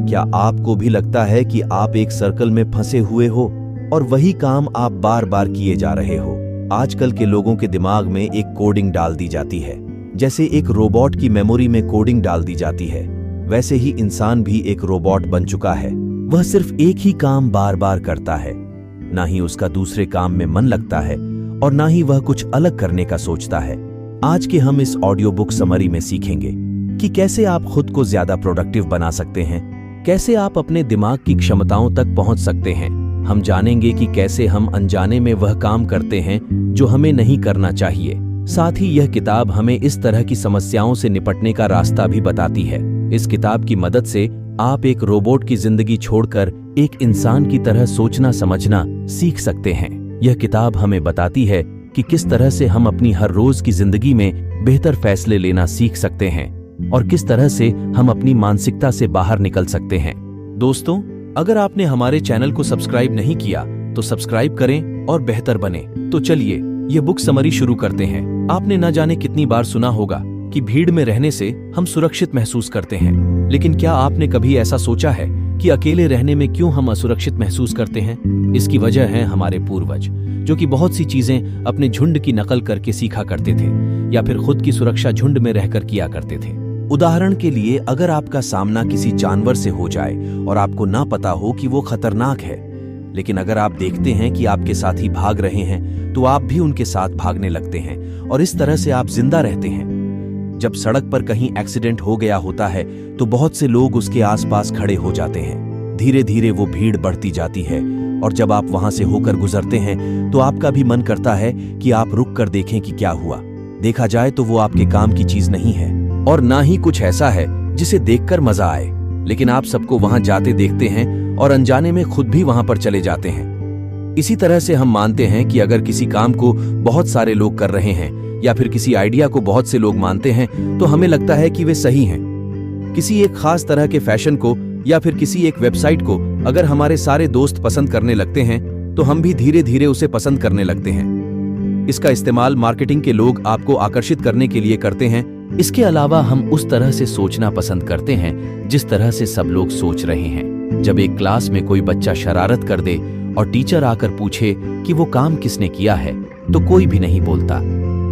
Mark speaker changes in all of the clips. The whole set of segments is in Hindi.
Speaker 1: क्या आपको भी लगता है कि आप एक सर्कल में फंसे हुए हो और वही काम आप बार बार किए जा रहे हो? आजकल के लोगों के दिमाग में एक कोडिंग डाल दी जाती है, जैसे एक रोबोट की मेमोरी में कोडिंग डाल दी जाती है। वैसे ही इंसान भी एक रोबोट बन चुका है। वह सिर्फ एक ही काम बार बार करता है, ना ही उसका दूसरे काम में मन लगता है और ना ही वह कुछ अलग करने का सोचता है। आज के हम इस ऑडियो बुक समरी में सीखेंगे कि कैसे आप खुद को ज्यादा प्रोडक्टिव बना सकते हैं, कैसे आप अपने दिमाग की क्षमताओं तक पहुंच सकते हैं। हम जानेंगे कि कैसे हम अनजाने में वह काम करते हैं जो हमें नहीं करना चाहिए। साथ ही यह किताब हमें इस तरह की समस्याओं से निपटने का रास्ता भी बताती है। इस किताब की मदद से आप एक रोबोट की जिंदगी छोड़कर एक इंसान की तरह सोचना समझना सीख सकते हैं। यह किताब हमें बताती है कि किस तरह से हम अपनी हर रोज की जिंदगी में बेहतर फैसले लेना सीख सकते हैं और किस तरह से हम अपनी मानसिकता से बाहर निकल सकते हैं। दोस्तों, अगर आपने हमारे चैनल को सब्सक्राइब नहीं किया तो सब्सक्राइब करें और बेहतर बने। तो चलिए ये बुक समरी शुरू करते हैं। आपने न जाने कितनी बार सुना होगा कि भीड़ में रहने से हम सुरक्षित महसूस करते हैं, लेकिन क्या आपने कभी ऐसा सोचा है कि अकेले रहने में क्यों हम असुरक्षित महसूस करते हैं? इसकी वजह है हमारे पूर्वज, जो कि बहुत सी चीजें अपने झुंड की नकल करके सीखा करते थे या फिर खुद की सुरक्षा झुंड में रहकर किया करते थे। उदाहरण के लिए, अगर आपका सामना किसी जानवर से हो जाए और आपको ना पता हो कि वो खतरनाक है, लेकिन अगर आप देखते हैं कि आपके साथी भाग रहे हैं तो आप भी उनके साथ भागने लगते हैं और इस तरह से आप जिंदा रहते हैं। जब सड़क पर कहीं एक्सीडेंट हो गया होता है तो बहुत से लोग उसके आसपास खड़े हो जाते हैं। धीरे धीरे वो भीड़ बढ़ती जाती है और जब आप वहां से होकर गुजरते हैं तो आपका भी मन करता है कि आप रुक कर देखें कि क्या हुआ। देखा जाए तो वो आपके काम की चीज नहीं है और ना ही कुछ ऐसा है जिसे देखकर मजा आए, लेकिन आप सबको वहां जाते देखते हैं और अनजाने में खुद भी वहां पर चले जाते हैं। इसी तरह से हम मानते हैं कि अगर किसी काम को बहुत सारे लोग कर रहे हैं या फिर किसी आइडिया को बहुत से लोग मानते हैं तो हमें लगता है कि वे सही हैं। किसी एक खास तरह के फैशन को या फिर किसी एक वेबसाइट को अगर हमारे सारे दोस्त पसंद करने लगते हैं तो हम भी धीरे धीरे उसे पसंद करने लगते हैं। इसका इस्तेमाल मार्केटिंग के लोग आपको आकर्षित करने के लिए करते हैं। इसके अलावा हम उस तरह से सोचना पसंद करते हैं जिस तरह से सब लोग सोच रहे हैं। जब एक क्लास में कोई बच्चा शरारत कर दे और टीचर आकर पूछे कि वो काम किसने किया है तो कोई भी नहीं बोलता।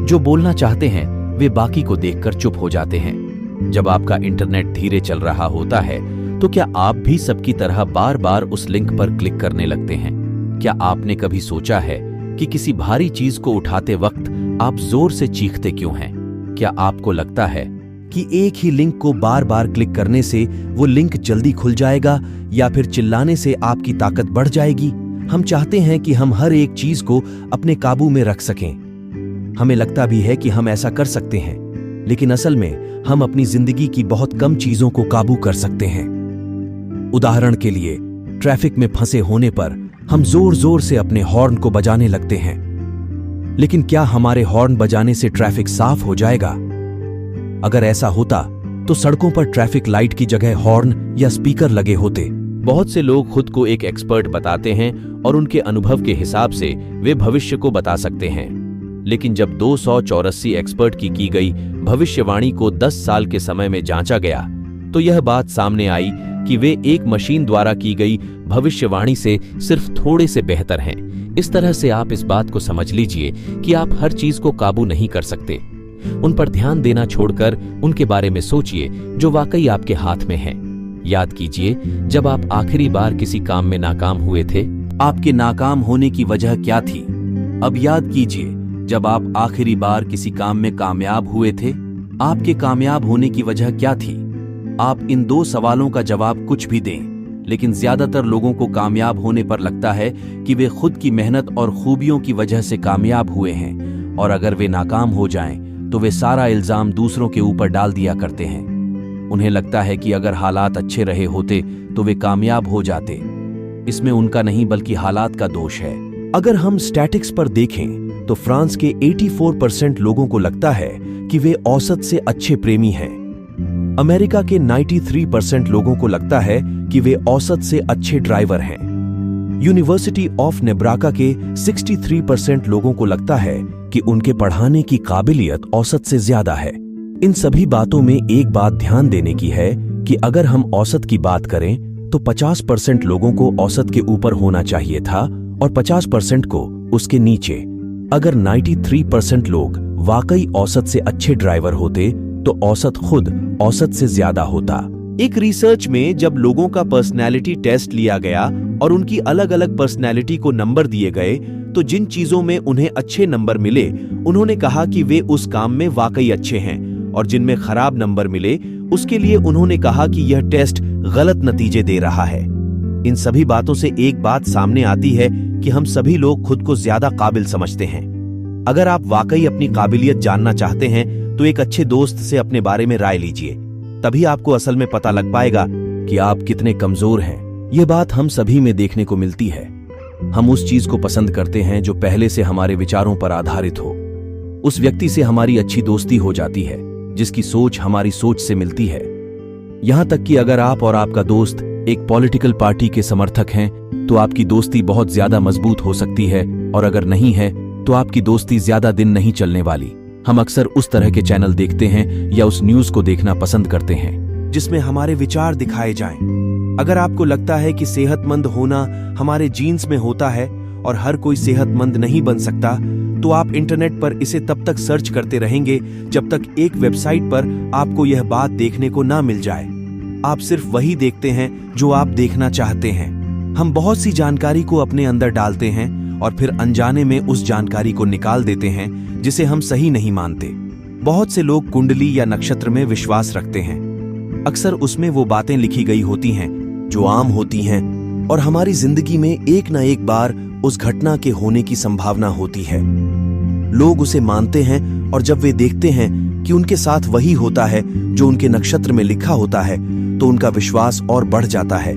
Speaker 1: जो बोलना चाहते हैं वे बाकी को देखकर चुप हो जाते हैं। जब आपका इंटरनेट धीरे चल रहा होता है तो क्या आप भी सबकी तरह बार बार उस लिंक पर क्लिक करने लगते हैं? क्या आपने कभी सोचा है कि किसी भारी चीज को उठाते वक्त आप जोर से चीखते क्यों हैं? क्या आपको लगता है कि एक ही लिंक को बार बार क्लिक करने से वो लिंक जल्दी खुल जाएगा या फिर चिल्लाने से आपकी ताकत बढ़ जाएगी? हम चाहते हैं कि हम हर एक चीज को अपने काबू में रख सकें। हमें लगता भी है कि हम ऐसा कर सकते हैं, लेकिन असल में हम अपनी जिंदगी की बहुत कम चीजों को काबू कर सकते हैं। उदाहरण के लिए, ट्रैफिक में फंसे होने पर हम जोर जोर से अपने हॉर्न को बजाने लगते हैं, लेकिन क्या हमारे हॉर्न बजाने से ट्रैफिक साफ हो जाएगा? अगर ऐसा होता तो सड़कों पर ट्रैफिक लाइट की जगह हॉर्न या स्पीकर लगे होते। बहुत से लोग खुद को एक एक्सपर्ट बताते हैं और उनके अनुभव के हिसाब से वे भविष्य को बता सकते हैं, लेकिन जब 284 एक्सपर्ट की गई भविष्यवाणी को 10 साल के समय में जांचा गया तो यह बात सामने आई कि वे एक मशीन द्वारा की गई भविष्यवाणी से सिर्फ थोड़े से बेहतर हैं। इस तरह से आप इस बात को समझ लीजिए कि आप हर चीज को काबू नहीं कर सकते। उन पर ध्यान देना छोड़कर उनके बारे में सोचिए जो वाकई आपके हाथ में है। याद कीजिए, जब आप आखिरी बार किसी काम में नाकाम हुए थे, आपके नाकाम होने की वजह क्या थी? अब याद कीजिए, जब आप आखिरी बार किसी काम में कामयाब हुए थे, आपके कामयाब होने की वजह क्या थी? आप इन दो सवालों का जवाब कुछ भी दें, लेकिन ज्यादातर लोगों को कामयाब होने पर लगता है कि वे खुद की मेहनत और खूबियों की वजह से कामयाब हुए हैं, और अगर वे नाकाम हो जाएं तो वे सारा इल्जाम दूसरों के ऊपर डाल दिया करते हैं। उन्हें लगता है कि अगर हालात अच्छे रहे होते तो वे कामयाब हो जाते। इसमें उनका नहीं बल्कि हालात का दोष है। अगर हम स्टैटिक्स पर देखें तो फ्रांस के 84% लोगों को लगता है कि वे औसत से अच्छे प्रेमी हैं। अमेरिका के 93% लोगों को लगता है कि वे औसत से अच्छे ड्राइवर हैं। यूनिवर्सिटी ऑफ नेब्राका के 63% लोगों को लगता है कि उनके पढ़ाने की काबिलियत औसत से ज्यादा है। इन सभी बातों में एक बात ध्यान देने की है कि अगर हम औसत की बात करें तो 50% लोगों को औसत के ऊपर होना चाहिए था और 50% को उसके नीचे। अगर 93% लोग वाकई औसत से अच्छे ड्राइवर होते तो औसत खुद औसत से ज्यादा होता। एक रिसर्च में जब लोगों का पर्सनैलिटी टेस्ट लिया गया और उनकी अलग अलग पर्सनैलिटी को नंबर दिए गए तो जिन चीजों में उन्हें अच्छे नंबर मिले उन्होंने कहा कि वे उस काम में वाकई अच्छे हैं, और जिनमें खराब नंबर मिले उसके लिए उन्होंने कहा कि यह टेस्ट गलत नतीजे दे रहा है। इन सभी बातों से एक बात सामने आती है कि हम सभी लोग खुद को ज्यादा काबिल समझते हैं। अगर आप वाकई अपनी काबिलियत जानना चाहते हैं तो एक अच्छे दोस्त से अपने बारे में राय लीजिए, तभी आपको असल में पता लग पाएगा कि आप कितने कमजोर हैं। यह बात हम सभी में देखने को मिलती है। हम उस चीज को पसंद करते हैं जो पहले से हमारे विचारों पर आधारित हो। उस व्यक्ति से हमारी अच्छी दोस्ती हो जाती है जिसकी सोच हमारी सोच से मिलती है। यहां तक कि अगर आप और आपका दोस्त एक पॉलिटिकल पार्टी के समर्थक हैं तो आपकी दोस्ती बहुत ज्यादा मजबूत हो सकती है, और अगर नहीं है तो आपकी दोस्ती ज्यादा दिन नहीं चलने वाली। हम अक्सर उस तरह के चैनल देखते हैं या उस न्यूज को देखना पसंद करते हैं जिसमें हमारे विचार दिखाए जाएं। अगर आपको लगता है कि सेहतमंद होना हमारे जीन्स में होता है और हर कोई सेहतमंद नहीं बन सकता, तो आप इंटरनेट पर इसे तब तक सर्च करते रहेंगे जब तक एक वेबसाइट पर आपको यह बात देखने को ना मिल जाए। आप सिर्फ वही देखते हैं जो आप देखना चाहते हैं। हम बहुत सी जानकारी को अपने अंदर डालते हैं और फिर अनजाने में उस जानकारी को निकाल देते हैं जिसे हम सही नहीं मानते। बहुत से लोग कुंडली या नक्षत्र में विश्वास रखते हैं। अक्सर उसमें वो बातें लिखी गई होती हैं जो आम होती हैं और हमारी जिंदगी में एक न एक बार उस घटना के होने की संभावना होती है। लोग उसे मानते हैं और जब वे देखते हैं कि उनके साथ वही होता है जो उनके नक्षत्र में लिखा होता है तो उनका विश्वास और बढ़ जाता है।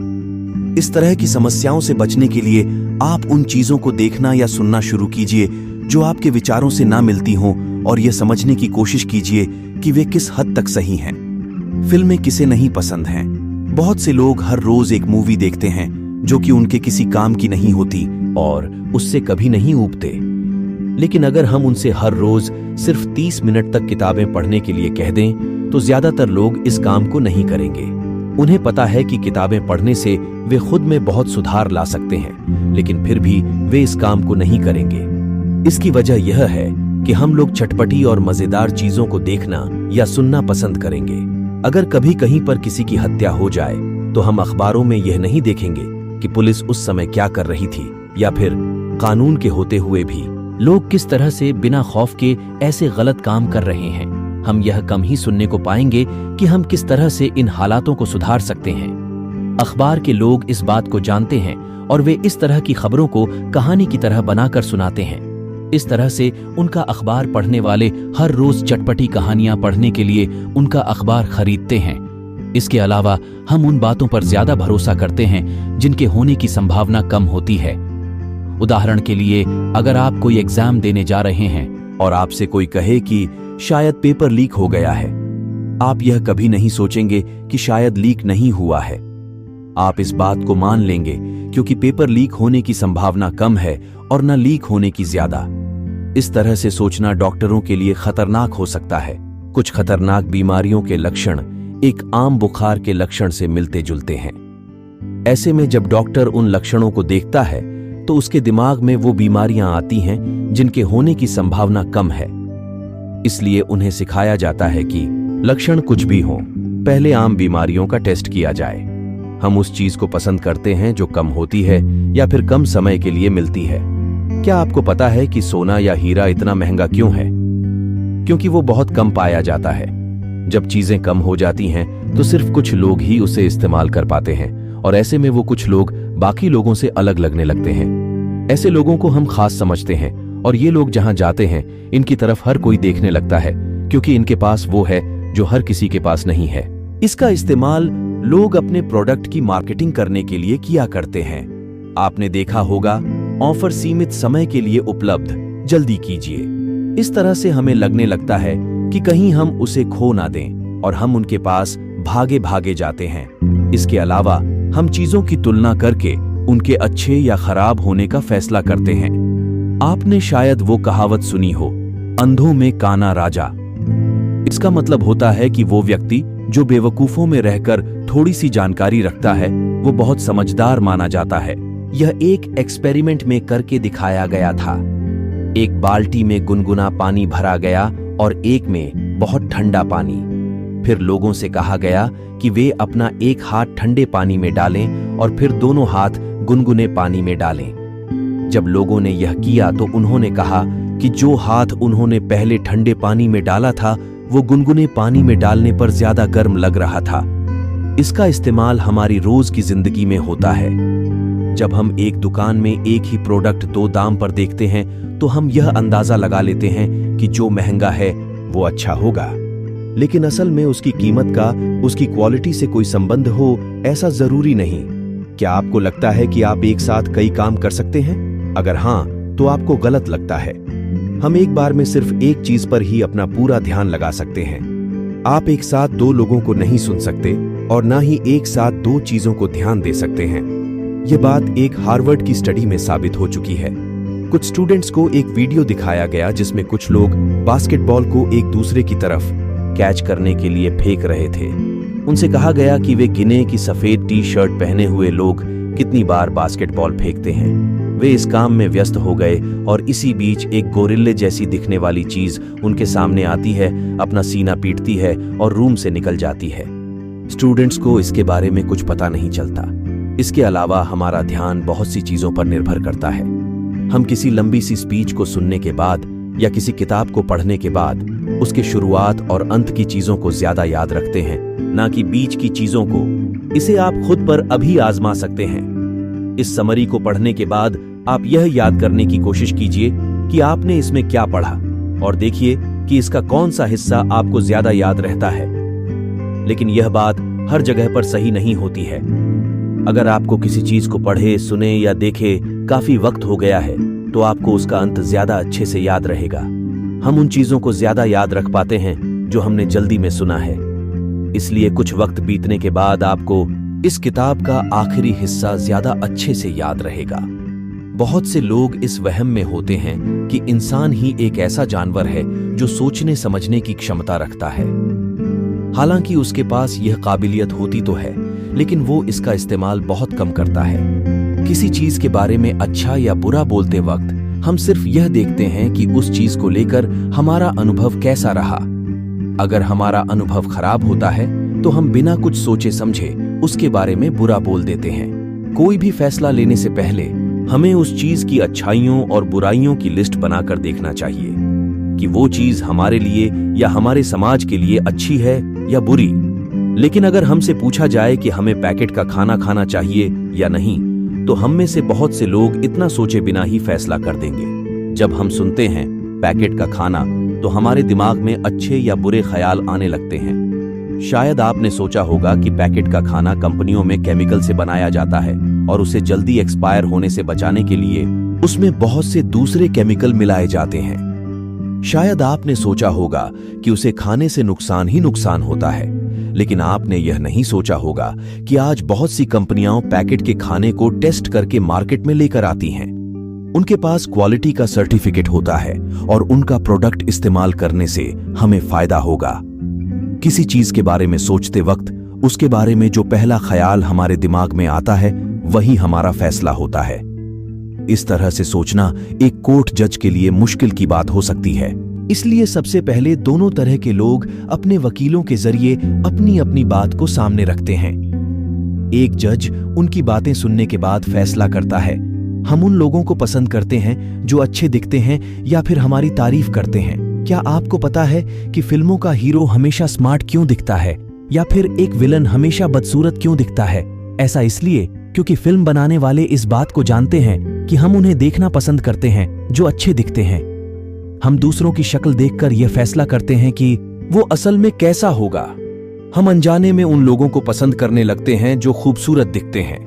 Speaker 1: इस तरह की समस्याओं से बचने के लिए आप उन चीजों को देखना या सुनना शुरू कीजिए जो आपके विचारों से ना मिलती हों, और यह समझने की कोशिश कीजिए कि वे किस हद तक सही हैं। फिल्में किसे नहीं पसंद हैं? बहुत से लोग हर रोज एक मूवी देखते हैं जो कि उनके किसी काम की नहीं होती और उससे कभी नहीं ऊबते। लेकिन अगर हम उनसे हर रोज सिर्फ 30 मिनट तक किताबें पढ़ने के लिए कह दें तो ज्यादातर लोग इस काम को नहीं करेंगे। उन्हें पता है कि किताबें पढ़ने से वे खुद में बहुत सुधार ला सकते हैं, लेकिन फिर भी वे इस काम को नहीं करेंगे। इसकी वजह यह है कि हम लोग चटपटी और मजेदार चीजों को देखना या सुनना पसंद करेंगे। अगर कभी कहीं पर किसी की हत्या हो जाए तो हम अखबारों में यह नहीं देखेंगे कि पुलिस उस समय क्या कर रही थी, या फिर कानून के होते हुए भी लोग किस तरह से बिना खौफ के ऐसे गलत काम कर रहे हैं। हम यह कम ही सुनने को पाएंगे कि हम किस तरह से इन हालातों को सुधार सकते हैं। अखबार के लोग इस बात को जानते हैं और वे इस तरह की खबरों को कहानी की तरह बनाकर सुनाते हैं। इस तरह से उनका अखबार पढ़ने वाले हर रोज चटपटी कहानियां पढ़ने के लिए उनका अखबार खरीदते हैं। इसके अलावा हम उन बातों पर ज्यादा भरोसा करते हैं जिनके होने की संभावना कम होती है। उदाहरण के लिए, अगर आप कोई एग्जाम देने जा रहे हैं और आपसे कोई कहे कि शायद पेपर लीक हो गया है, आप यह कभी नहीं सोचेंगे कि शायद लीक नहीं हुआ है। आप इस बात को मान लेंगे क्योंकि पेपर लीक होने की संभावना कम है और न लीक होने की ज्यादा। इस तरह से सोचना डॉक्टरों के लिए खतरनाक हो सकता है। कुछ खतरनाक बीमारियों के लक्षण एक आम बुखार के लक्षण से मिलते जुलते हैं। ऐसे में जब डॉक्टर उन लक्षणों को देखता है तो उसके दिमाग में वो बीमारियां आती हैं जिनके होने की संभावना कम है। इसलिए उन्हें सिखाया जाता है कि लक्षण कुछ भी हो, पहले आम बीमारियों का टेस्ट किया जाए। हम उस चीज को पसंद करते हैं जो कम होती है या फिर कम समय के लिए मिलती है। क्या आपको पता है कि सोना या हीरा इतना महंगा क्यों है? क्योंकि वो बहुत कम पाया जाता है। जब चीजें कम हो जाती हैं तो सिर्फ कुछ लोग ही उसे इस्तेमाल कर पाते हैं, और ऐसे में वो कुछ लोग बाकी लोगों से अलग लगने लगते हैं। ऐसे लोगों को हम खास समझते हैं, और ये लोग जहां जाते हैं इनकी तरफ हर कोई देखने लगता है क्योंकि इनके पास वो है जो हर किसी के पास नहीं है। इसका इस्तेमाल लोग अपने प्रोडक्ट की मार्केटिंग करने के लिए किया करते हैं। आपने देखा होगा, ऑफर सीमित समय के लिए उपलब्ध, जल्दी कीजिए। इस तरह से हमें लगने लगता है कि कहीं हम उसे खो ना दें और हम उनके पास भागे भागे जाते हैं। इसके अलावा हम चीजों की तुलना करके उनके अच्छे या खराब होने का फैसला करते हैं। आपने शायद वो कहावत सुनी हो, अंधों में काना राजा। इसका मतलब होता है कि वो व्यक्ति जो बेवकूफों में रहकर थोड़ी सी जानकारी रखता है वो बहुत समझदार माना जाता है। यह एक एक्सपेरिमेंट में करके दिखाया गया था। एक बाल्टी में गुनगुना पानी भरा गया और एक में बहुत ठंडा पानी। फिर लोगों से कहा गया कि वे अपना एक हाथ ठंडे पानी में डालें और फिर दोनों हाथ गुनगुने पानी में डालें। जब लोगों ने यह किया तो उन्होंने कहा कि जो हाथ उन्होंने पहले ठंडे पानी में डाला था वो गुनगुने पानी में डालने पर ज्यादा गर्म लग रहा था। इसका इस्तेमाल हमारी रोज की जिंदगी में होता है। जब हम एक दुकान में एक ही प्रोडक्ट दो दाम पर देखते हैं तो हम यह अंदाजा लगा लेते हैं कि जो महंगा है वो अच्छा होगा, लेकिन असल में उसकी कीमत का उसकी क्वालिटी से कोई संबंध हो ऐसा जरूरी नहीं। क्या आपको लगता है कि आप एक साथ कई काम कर सकते हैं? अगर हाँ, तो आपको गलत लगता है। हम एक बार में सिर्फ एक चीज पर ही अपना पूरा ध्यान लगा सकते हैं। आप एक साथ दो लोगों को नहीं सुन सकते और ना ही एक साथ दो चीजों को ध्यान दे सकते हैं। यह बात एक हार्वर्ड की स्टडी में साबित हो चुकी है। कुछ स्टूडेंट्स को एक वीडियो दिखाया गया जिसमें कुछ लोग बास्केटबॉल को एक दूसरे की तरफ कैच करने के लिए फेंक रहे थे। उनसे कहा गया कि वे गिने कि सफेद टी शर्ट पहने हुए लोग कितनी बार बास्केटबॉल फेंकते हैं। वे इस काम में व्यस्त हो गए और इसी बीच एक गोरिल्ले जैसी दिखने वाली चीज उनके सामने आती है, अपना सीना पीटती है और रूम से निकल जाती है। स्टूडेंट्स को इसके बारे में कुछ पता नहीं चलता। इसके अलावा हमारा ध्यान बहुत सी चीजों पर निर्भर करता है। हम किसी लंबी सी स्पीच को सुनने के बाद या किसी किताब को पढ़ने के बाद उसके शुरुआत और अंत की चीजों को ज्यादा याद रखते हैं, ना कि बीच की चीजों को। इसे आप खुद पर अभी आजमा सकते हैं। इस समरी को पढ़ने के बाद आप यह याद करने की कोशिश कीजिए कि आपने इसमें क्या पढ़ा और देखिए कि इसका कौन सा हिस्सा आपको ज्यादा याद रहता है। लेकिन यह बात हर जगह पर सही नहीं होती है। अगर आपको किसी चीज को पढ़े, सुने या देखे काफी वक्त हो गया है तो आपको उसका अंत ज्यादा अच्छे से याद रहेगा। हम उन चीजों को ज्यादा याद रख पाते हैं जो हमने जल्दी में सुना है। इसलिए कुछ वक्त बीतने के बाद आपको इस किताब का आखिरी हिस्सा ज्यादा अच्छे से याद रहेगा। बहुत से लोग इस वहम में होते हैं कि इंसान ही एक ऐसा जानवर है जो सोचने समझने की क्षमता रखता है। हालांकि उसके पास यह काबिलियत होती तो है, लेकिन वो इसका इस्तेमाल बहुत कम करता है। किसी चीज के बारे में अच्छा या बुरा बोलते वक्त हम सिर्फ यह देखते हैं कि उस चीज को लेकर हमारा अनुभव कैसा रहा। अगर हमारा अनुभव खराब होता है तो हम बिना कुछ सोचे समझे उसके बारे में बुरा बोल देते हैं। कोई भी फैसला लेने से पहले हमें उस चीज की अच्छाइयों और बुराइयों की लिस्ट बनाकर देखना चाहिए कि वो चीज हमारे लिए या हमारे समाज के लिए अच्छी है या बुरी। लेकिन अगर हमसे पूछा जाए कि हमें पैकेट का खाना खाना चाहिए या नहीं, तो हम में से बहुत से लोग इतना सोचे बिना ही फैसला कर देंगे। जब हम सुनते हैं पैकेट का खाना तो हमारे दिमाग में अच्छे या बुरे ख्याल आने लगते हैं। शायद आपने सोचा होगा कि पैकेट का खाना कंपनियों में केमिकल से बनाया जाता है और उसे जल्दी एक्सपायर होने से बचाने के लिए उसमें बहुत से दूसरे केमिकल मिलाए जाते हैं। शायद आपने सोचा होगा कि उसे खाने से नुकसान ही नुकसान होता है, लेकिन आपने यह नहीं सोचा होगा कि आज बहुत सी कंपनियां पैकेट के खाने को टेस्ट करके मार्केट में लेकर आती हैं। उनके पास क्वालिटी का सर्टिफिकेट होता है और उनका प्रोडक्ट इस्तेमाल करने से हमें फायदा होगा। किसी चीज के बारे में सोचते वक्त उसके बारे में जो पहला ख्याल हमारे दिमाग में आता है वही हमारा फैसला होता है। इस तरह से सोचना एक कोर्ट जज के लिए मुश्किल की बात हो सकती है। इसलिए सबसे पहले दोनों तरह के लोग अपने वकीलों के जरिए अपनी अपनी बात को सामने रखते हैं। एक जज उनकी बातें सुनने के बाद फैसला करता है। हम उन लोगों को पसंद करते हैं जो अच्छे दिखते हैं या फिर हमारी तारीफ करते हैं। क्या आपको पता है कि फिल्मों का हीरो हमेशा स्मार्ट क्यों दिखता है या फिर एक विलन हमेशा बदसूरत क्यों दिखता है? ऐसा इसलिए क्योंकि फिल्म बनाने वाले इस बात को जानते हैं कि हम उन्हें देखना पसंद करते हैं जो अच्छे दिखते हैं। हम दूसरों की शक्ल देखकर यह फैसला करते हैं कि वो असल में कैसा होगा। हम अनजाने में उन लोगों को पसंद करने लगते हैं जो खूबसूरत दिखते हैं,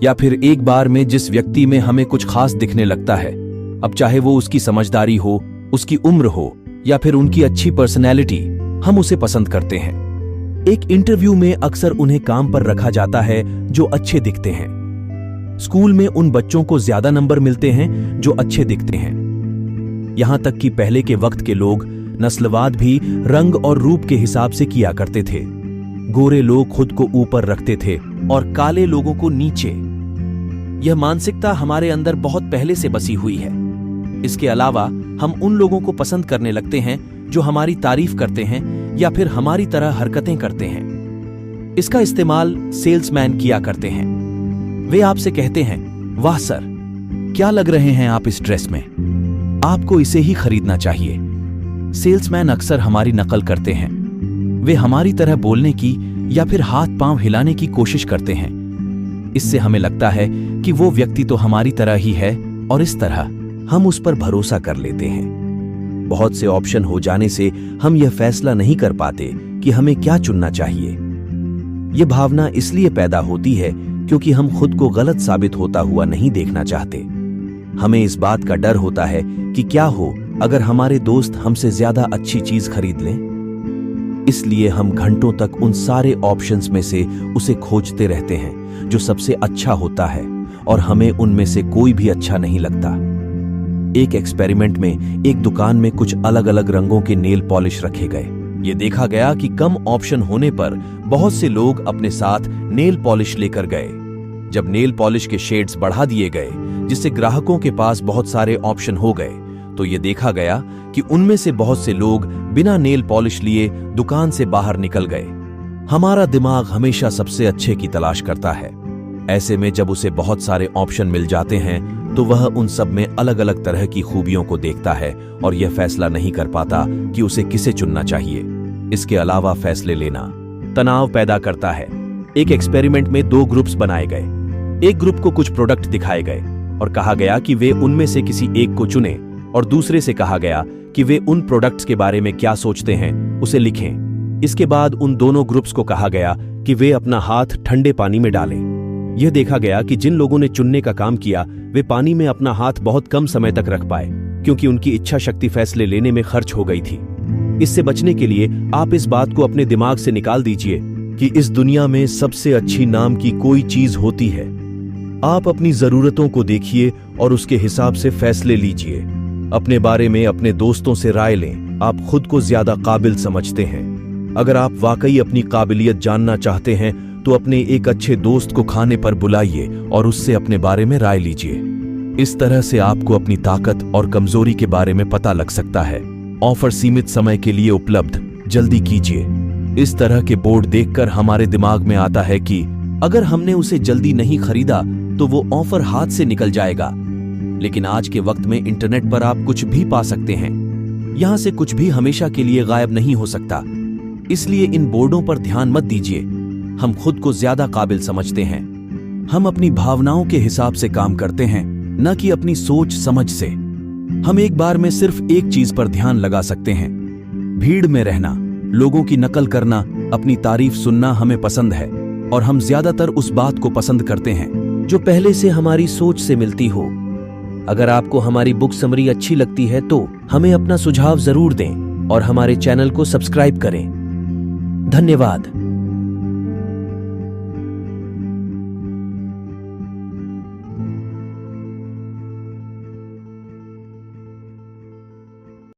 Speaker 1: या फिर एक बार में जिस व्यक्ति में हमें कुछ खास दिखने लगता है, अब चाहे वो उसकी समझदारी हो, उसकी उम्र हो या फिर उनकी अच्छी पर्सनैलिटी, हम उसे पसंद करते हैं। एक इंटरव्यू में अक्सर उन्हें काम पर रखा जाता है जो अच्छे दिखते हैं। स्कूल में उन बच्चों को ज्यादा नंबर मिलते हैं जो अच्छे दिखते हैं। यहां तक कि पहले के वक्त के लोग नस्लवाद भी रंग और रूप के हिसाब से किया करते थे। गोरे लोग खुद को ऊपर रखते थे और काले लोगों को नीचे। यह मानसिकता हमारे अंदर बहुत पहले से बसी हुई है। इसके अलावा हम उन लोगों को पसंद करने लगते हैं जो हमारी तारीफ करते हैं या फिर हमारी तरह हरकतें करते हैं। इसका इस्तेमाल सेल्समैन किया करते हैं। वे आपसे कहते हैं, वाह सर, क्या लग रहे हैं आप इस ड्रेस में, आपको इसे ही खरीदना चाहिए। सेल्समैन अक्सर हमारी नकल करते हैं। वे हमारी तरह बोलने की या फिर हाथ पांव हिलाने की कोशिश करते हैं। इससे हमें लगता है कि वो व्यक्ति तो हमारी तरह ही है और इस तरह हम उस पर भरोसा कर लेते हैं। बहुत से ऑप्शन हो जाने से हम यह फैसला नहीं कर पाते कि हमें क्या चुनना चाहिए। यह भावना इसलिए पैदा होती है क्योंकि हम खुद को गलत साबित होता हुआ नहीं देखना चाहते। हमें इस बात का डर होता है कि क्या हो अगर हमारे दोस्त हमसे ज्यादा अच्छी चीज खरीद लें। इसलिए हम घंटों तक उन सारे ऑप्शंस में से उसे खोजते रहते हैं जो सबसे अच्छा होता है और हमें उनमें से कोई भी अच्छा नहीं लगता। एक एक्सपेरिमेंट में एक दुकान में कुछ अलग अलग रंगों के नेल पॉलिश रखे गए। ये देखा गया कि कम ऑप्शन होने पर बहुत से लोग अपने साथ नेल पॉलिश लेकर गए। जब नेल पॉलिश के शेड्स बढ़ा दिए गए जिससे ग्राहकों के पास बहुत सारे ऑप्शन हो गए, तो ये देखा गया कि उनमें से बहुत से लोग बिना नेल पॉलिश लिए दुकान से बाहर निकल गए। हमारा दिमाग हमेशा सबसे अच्छे की तलाश करता है। ऐसे में जब उसे बहुत सारे ऑप्शन मिल जाते हैं तो वह उन सब में अलग अलग तरह की खूबियों को देखता है और यह फैसला नहीं कर पाता कि उसे किसे चुनना चाहिए। इसके अलावा फैसले लेना तनाव पैदा करता है। एक एक्सपेरिमेंट में 2 ग्रुप्स बनाए गए। एक ग्रुप को कुछ प्रोडक्ट दिखाए गए और कहा गया कि वे उनमें से किसी एक को चुनें और दूसरे से कहा गया कि वे उन प्रोडक्ट्स के बारे में क्या सोचते हैं उसे लिखें। इसके बाद उन दोनों ग्रुप्स को कहा गया कि वे अपना हाथ ठंडे पानी में डालें। यह देखा गया कि जिन लोगों ने चुनने का काम किया वे पानी में अपना हाथ बहुत कम समय तक रख पाए क्योंकि उनकी इच्छा शक्ति फैसले लेने में खर्च हो गई थी। इससे बचने के लिए आप इस बात को अपने दिमाग से निकाल दीजिए कि इस दुनिया में सबसे अच्छी नाम की कोई चीज होती है। आप अपनी जरूरतों को देखिए और उसके हिसाब से फैसले लीजिए। अपने बारे में अपने दोस्तों से राय लें। आप खुद को ज्यादा काबिल समझते हैं। अगर आप वाकई अपनी काबिलियत जानना चाहते हैं तो अपने एक अच्छे दोस्त को खाने पर बुलाइए और उससे अपने बारे में राय लीजिए। इस तरह से आपको अपनी ताकत और कमजोरी के बारे में पता लग सकता है। ऑफर सीमित समय के लिए उपलब्ध, जल्दी कीजिए। इस तरह के बोर्ड देखकर हमारे दिमाग में आता है कि अगर हमने उसे जल्दी नहीं खरीदा तो वो ऑफर हाथ से निकल जाएगा। लेकिन आज के वक्त में इंटरनेट पर आप कुछ भी पा सकते हैं। यहां से कुछ भी हमेशा के लिए गायब नहीं हो सकता। इसलिए इन बोर्डों पर ध्यान मत दीजिए। हम खुद को ज्यादा काबिल समझते हैं। हम अपनी भावनाओं के हिसाब से काम करते हैं, न कि अपनी सोच समझ से। हम एक बार में सिर्फ एक चीज पर ध्यान लगा सकते हैं। भीड़ में रहना, लोगों की नकल करना, अपनी तारीफ सुनना हमें पसंद है और हम ज्यादातर उस बात को पसंद करते हैं जो पहले से हमारी सोच से मिलती हो। अगर आपको हमारी बुक समरी अच्छी लगती है तो हमें अपना सुझाव जरूर दें और हमारे चैनल को सब्सक्राइब करें। धन्यवाद।